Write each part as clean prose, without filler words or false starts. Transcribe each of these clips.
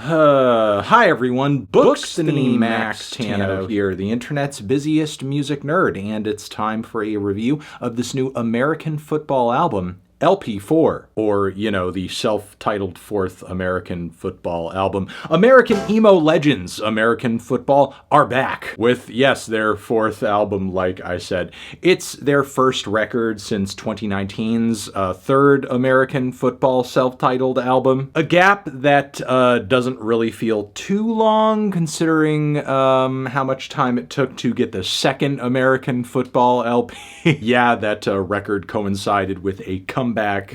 Hi everyone, Bookstany Max Tano here, the internet's busiest music nerd, and it's time for a review of this new American football album, LP4, or, the self-titled fourth American football album. American emo legends, American football, are back with, yes, their fourth album, like I said. It's their first record since 2019's third American football self-titled album. A gap that doesn't really feel too long, considering how much time it took to get the second American football LP. Yeah, that record coincided with a comeback.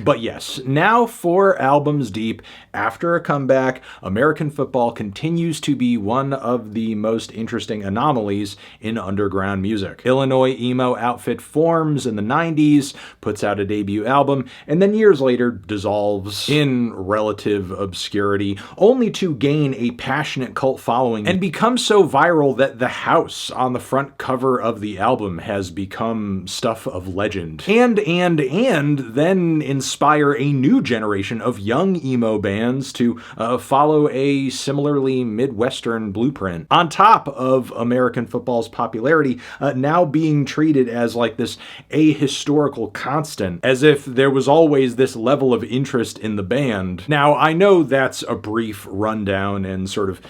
But yes, now 4 albums deep, after a comeback, American football continues to be one of the most interesting anomalies in underground music. Illinois emo outfit forms in the 90s, puts out a debut album, and then years later dissolves in relative obscurity, only to gain a passionate cult following and become so viral that the house on the front cover of the album has become stuff of legend. And then inspire a new generation of young emo bands to follow a similarly Midwestern blueprint. On top of American football's popularity, now being treated as like this ahistorical constant, as if there was always this level of interest in the band. Now, I know that's a brief rundown and sort of,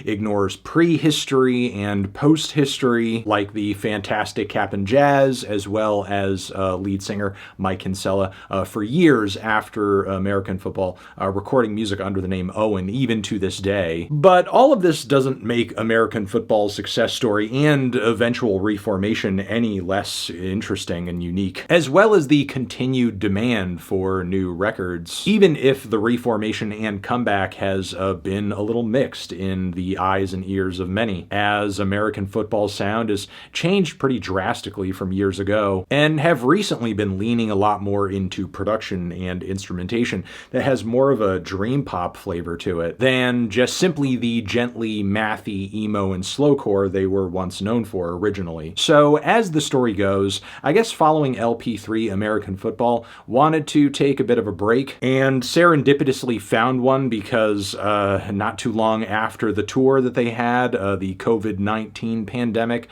ignores prehistory and post-history, like the fantastic Cap'n Jazz, as well as lead singer Mike Kinsella, for years after American football, recording music under the name Owen, even to this day. But all of this doesn't make American football's success story and eventual reformation any less interesting and unique, as well as the continued demand for new records, even if the reformation and comeback has been a little mixed in the eyes and ears of many, as American football's sound has changed pretty drastically from years ago, and have recently been leaning a lot more into production and instrumentation that has more of a dream pop flavor to it than just simply the gently mathy emo and slowcore they were once known for originally. So as the story goes, I guess following LP3, American football wanted to take a bit of a break, and serendipitously found one because not too long after the tour that they had, the COVID-19 pandemic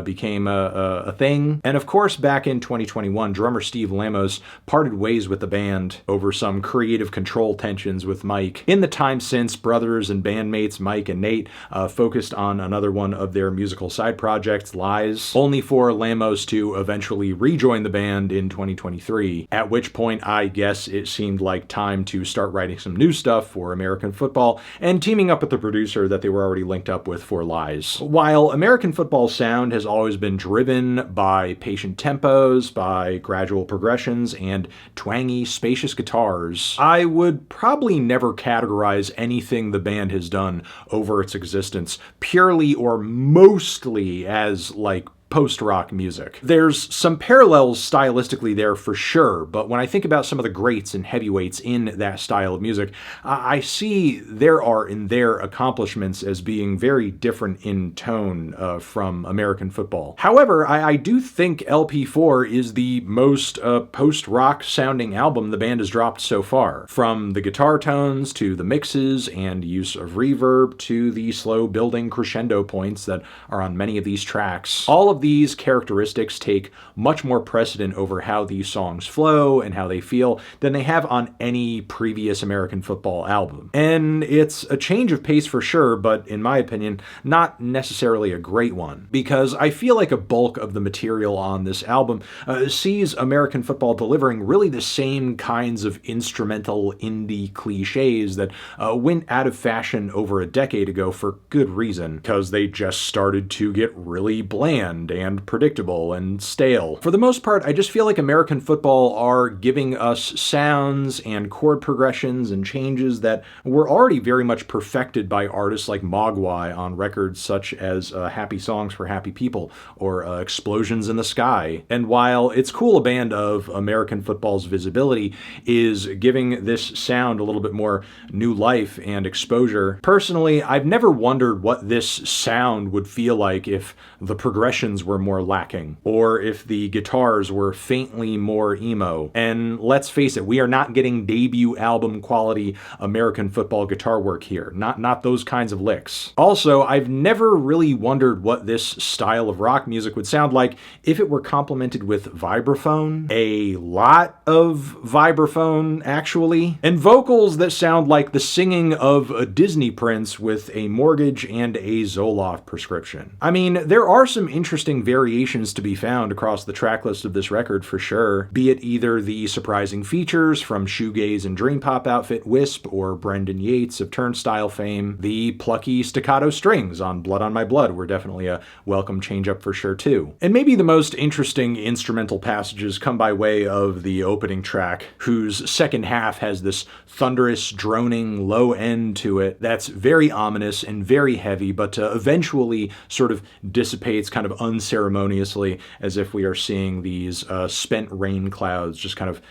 became a thing. And of course, back in 2021, drummer Steve Lamos parted ways with the band over some creative control tensions with Mike. In the time since, brothers and bandmates Mike and Nate focused on another one of their musical side projects, Lies, only for Lamos to eventually rejoin the band in 2023, at which point I guess it seemed like time to start writing some new stuff for American football and teaming up with the producer that they were already linked up with for Lies. While American football's sound has always been driven by patient tempos, by gradual progressions, and twangy, spacious guitars, I would probably never categorize anything the band has done over its existence purely or mostly as like post-rock music. There's some parallels stylistically there for sure, but when I think about some of the greats and heavyweights in that style of music, I see their art and their accomplishments as being very different in tone from American football. However, I do think LP4 is the most post-rock sounding album the band has dropped so far. From the guitar tones to the mixes and use of reverb to the slow building crescendo points that are on many of these tracks. All of these characteristics take much more precedent over how these songs flow and how they feel than they have on any previous American football album. And it's a change of pace for sure, but in my opinion, not necessarily a great one, because I feel like a bulk of the material on this album sees American football delivering really the same kinds of instrumental indie cliches that went out of fashion over a decade ago for good reason, because they just started to get really bland and predictable and stale. For the most part, I just feel like American football are giving us sounds and chord progressions and changes that were already very much perfected by artists like Mogwai on records such as Happy Songs for Happy People or Explosions in the Sky. And while it's cool a band of American football's visibility is giving this sound a little bit more new life and exposure, personally, I've never wondered what this sound would feel like if the progressions percussions were more lacking, or if the guitars were faintly more emo. And let's face it, we are not getting debut album quality American football guitar work here. Not those kinds of licks. Also, I've never really wondered what this style of rock music would sound like if it were complemented with vibraphone. A lot of vibraphone, actually. And vocals that sound like the singing of a Disney prince with a mortgage and a Zoloft prescription. I mean, there are some interesting variations to be found across the track list of this record for sure, be it either the surprising features from shoegaze and dream pop outfit Wisp or Brendan Yates of Turnstile fame. The plucky staccato strings on Blood on My Blood were definitely a welcome change-up for sure too. And maybe the most interesting instrumental passages come by way of the opening track, whose second half has this thunderous, droning low end to it that's very ominous and very heavy, but eventually sort of dissipates kind of unceremoniously, as if we are seeing these spent rain clouds just kind of,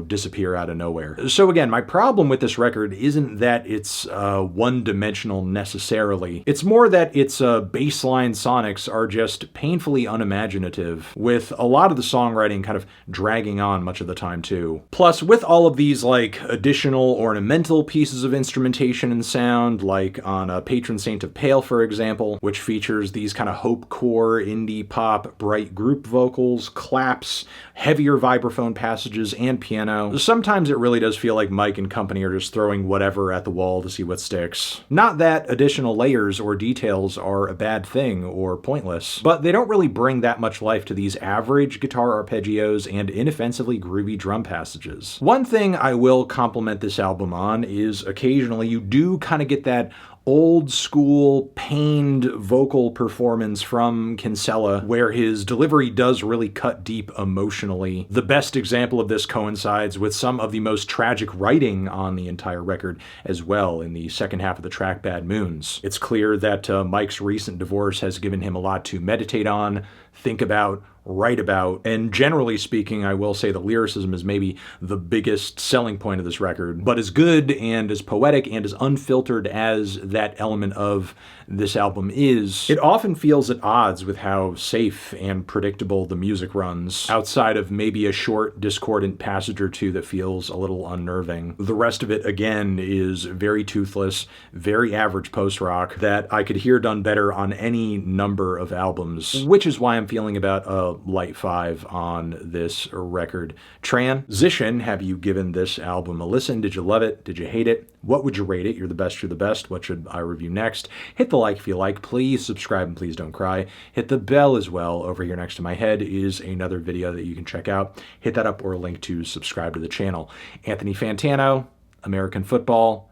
disappear out of nowhere. So again, my problem with this record isn't that it's one-dimensional necessarily. It's more that its bassline sonics are just painfully unimaginative, with a lot of the songwriting kind of dragging on much of the time too. Plus, with all of these additional ornamental pieces of instrumentation and sound, like on Patron Saint of Pale, for example, which features these kind of hopecore, indie pop, bright group vocals, claps, heavier vibraphone passages, and piano, sometimes it really does feel like Mike and company are just throwing whatever at the wall to see what sticks. Not that additional layers or details are a bad thing or pointless, but they don't really bring that much life to these average guitar arpeggios and inoffensively groovy drum passages. One thing I will compliment this album on is occasionally you do kind of get that old school pained vocal performance from Kinsella, where his delivery does really cut deep emotionally. The best example of this coincides with some of the most tragic writing on the entire record as well, in the second half of the track Bad Moons. It's clear that Mike's recent divorce has given him a lot to meditate on, think about, write about, and generally speaking, I will say the lyricism is maybe the biggest selling point of this record. But as good and as poetic and as unfiltered as that element of this album is, it often feels at odds with how safe and predictable the music runs, outside of maybe a short discordant passage or two that feels a little unnerving. The rest of it, again, is very toothless, very average post-rock that I could hear done better on any number of albums, which is why I'm feeling about a light 5 on this record. Transition, have you given this album a listen? Did you love it? Did you hate it? What would you rate it? You're the best, you're the best. What should I review next? Hit the like if you like. Please subscribe and please don't cry. Hit the bell as well. Over here next to my head is another video that you can check out. Hit that up or a link to subscribe to the channel. Anthony Fantano, American football,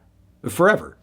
forever.